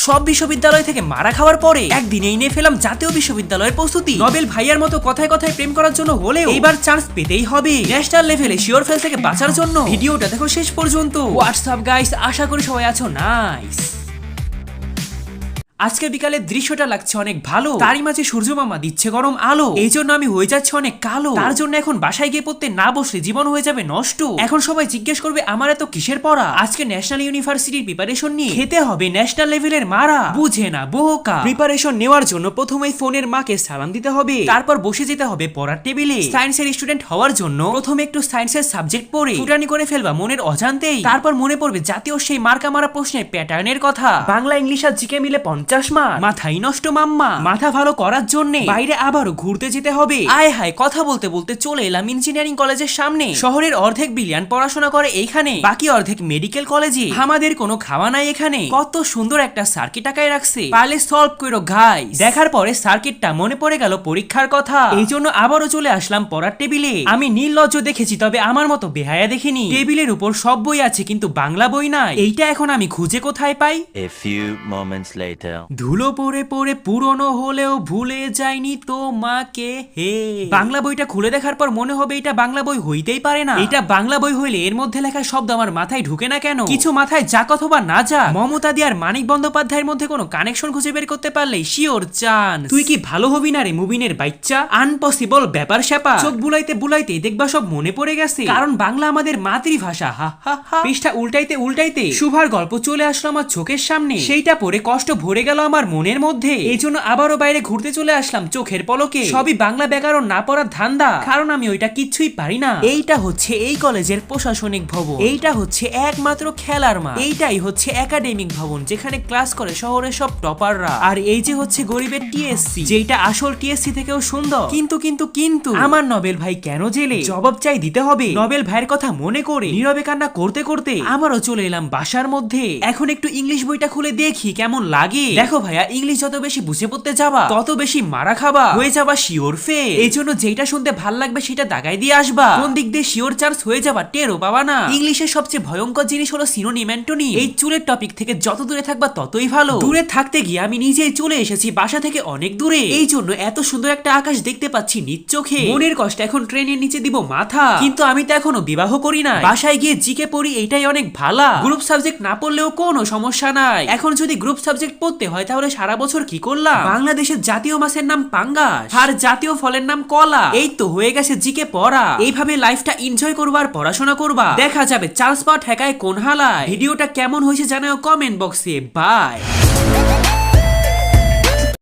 সব বিশ্ববিদ্যালয় থেকে মারা খাওয়ার পরে একদিনেই নিয়ে ফেলাম জাতীয় বিশ্ববিদ্যালয়ের প্রস্তুতি। নোবেল ভাইয়ার মতো কথায় কথায় প্রেম করার জন্য হলেও এইবার চান্স পেতেই হবে ন্যাশনাল লেভেলে শিওর ফেল থেকে বাঁচার জন্য। ভিডিওটা দেখো শেষ পর্যন্ত। হোয়াটসঅ্যাপ গাইস, আশা করি সবাই আছো নাইস। আজকে বিকালের দৃশ্যটা লাগছে অনেক ভালো, তারই মাঝে সূর্য মামা দিচ্ছে গরম আলো, এই জন্য আমি হয়ে যাচ্ছে অনেক কালো। তার জন্য এখন বাসায় গিয়ে পড়তে না বসলে জীবন হয়ে যাবে নষ্ট। এখন সবাই জিজ্ঞেস করবে আমার এত কিসের পড়া। আজকে ন্যাশনাল ইউনিভার্সিটির প্রিপারেশন নিয়ে খেতে হবে ন্যাশনাল লেভেলের মারা। বুঝে না বোকা। প্রিপারেশন নেওয়ার জন্য প্রথমেই ফোনের মাকে সালাম দিতে হবে, তারপর বসে যেতে হবে পড়ার টেবিলে। সায়েন্সের স্টুডেন্ট হওয়ার জন্য প্রথমে একটু সায়েন্সের সাবজেক্ট পড়ে ফুটানি করে ফেলবা মনের অজান্তেই। তারপর মনে পড়বে জাতীয় সেই মার্কা মারা প্রশ্নের প্যাটার্নের কথা। বাংলা ইংলিশ আর জিকে মিলে 50 মার্ক। মাথাই নষ্ট মাম্মা। মাথা ভালো করার জন্য বাইরে আবারও ঘুরতে যেতে হবে। আয় হায়, কথা বলতে বলতে চলে এলাম ইঞ্জিনিয়ারিং কলেজের সামনে। শহরের অর্ধেক বিলিয়ন পড়াশোনা করে এইখানে, বাকি অর্ধেক মেডিকেল কলেজে। আমাদের কোনো খাওয়া নাই এখানে। কত সুন্দর একটা সার্কিট আঁকায় রাখছে, পারলে সলভ করো গাইস। দেখার পরে সার্কিটটা মনে পড়ে গেল পরীক্ষার কথা, এই জন্য আবারও চলে আসলাম পড়ার টেবিলে। আমি নির্লজ্জ দেখেছি, তবে আমার মতো বেহায়া দেখিনি। টেবিলের উপর সব বই আছে কিন্তু বাংলা বই নাই। এইটা এখন আমি খুঁজে কোথায় পাই? A few moments later. ধুলো পড়ে পড়ে পুরনো হলেও ভুলে যায়নি তোমাকে হে। বাংলা বইটা খুলে দেখার পর মনে হবে এটা বাংলা বই হইতেই পারে না। এটা বাংলা বই হইলে এর মধ্যে লেখা শব্দ আমার মাথায় ঢুকে না কেন? কিছু মাথায় যাক অথবা না যাক, মমতা দি আর মানিক বন্দ্যোপাধ্যায়ের মধ্যে কোনো কানেকশন খুঁজে বের করতে পারলেই শিওর চান্স। তুই কি ভালো হবি না রে মুবিনের বাচ্চা? আনপসিবল ব্যাপার স্যাপা। চোখ বুলাইতে বুলাইতে দেখবা সব মনে পড়ে গেছে, কারণ বাংলা আমাদের মাতৃভাষা। হা হা হা। পৃষ্ঠা উল্টাইতে উল্টাইতে সুভার গল্প চলে আসলো আমার চোখের সামনে। সেইটা পড়ে কষ্ট ভরে গেল আমার মনের মধ্যে। এই জন্য আবারও বাইরে ঘুরতে চলে আসলাম চোখের পলকে। সবই বাংলা ব্যাকরণ না পড়ার ধান্দা, কারণ আমি ওইটা কিচ্ছুই পারি না। এইটা হচ্ছে এই কলেজের প্রশাসনিক ভবন, এইটা হচ্ছে একমাত্র খেলার মাঠ, এইটাই হচ্ছে একাডেমিক ভবন যেখানে ক্লাস করে শহরের সব টপাররা। আর এই যে হচ্ছে গরিবের টিএসসি, যেটা আসল টিএসসি থেকেও সুন্দর। কিন্তু আমার নোবেল ভাই কেন জেলে? জবাব চাই দিতে হবে। নোবেল ভাইয়ের কথা মনে করে নীরবে কান্না করতে করতে আমারও চলে এলাম বাসার মধ্যে। এখন একটু ইংলিশ বইটা খুলে দেখি কেমন লাগে। দেখো ভাইয়া, ইংলিশ যত বেশি বুঝে পড়তে যাবা তত বেশি মারা খাবা, হয়ে যাবা শিওর ফেল। এই জন্য যেটা শুনতে ভাল লাগবে সেটা দাগাই দিয়ে আসবা। কোন দিক দিয়ে শিওর চান্স হয়ে যাবা টেরও পাবা না। ইংলিশের সবচেয়ে ভয়ঙ্কর জিনিস হলো সিনোনিম অ্যান্টোনিম। এই চুলের টপিক থেকে যত দূরে থাকবা ততই ভালো। দূরে থাকতে গিয়ে আমি নিজেই চলে এসেছি বাসা থেকে অনেক দূরে। এই জন্য এত সুন্দর একটা আকাশ দেখতে পাচ্ছি নিজ চোখে। মনের কষ্ট এখন ট্রেনের নিচে দিব মাথা, কিন্তু আমি তো এখনো বিবাহ করি না। বাসায় গিয়ে জিকে পড়ি, এইটাই অনেক ভালা। গ্রুপ সাবজেক্ট না পড়লেও কোনো সমস্যা নাই। এখন যদি গ্রুপ সাবজেক্ট পড়তে হয় তাহলে সারা বছর কি করলাম? বাংলাদেশের জাতীয় মাছের নাম পাঙ্গাস আর জাতীয় ফলের নাম কলা। এই তো হয়ে গেছে জিকে পড়া। এইভাবে লাইফটা এনজয় করবা আর পড়াশোনা করবা, দেখা যাবে চান্স পাওয়া ঠেকায় কোন হালায়। ভিডিওটা কেমন হয়েছে জানাও কমেন্ট বক্সে। বাই।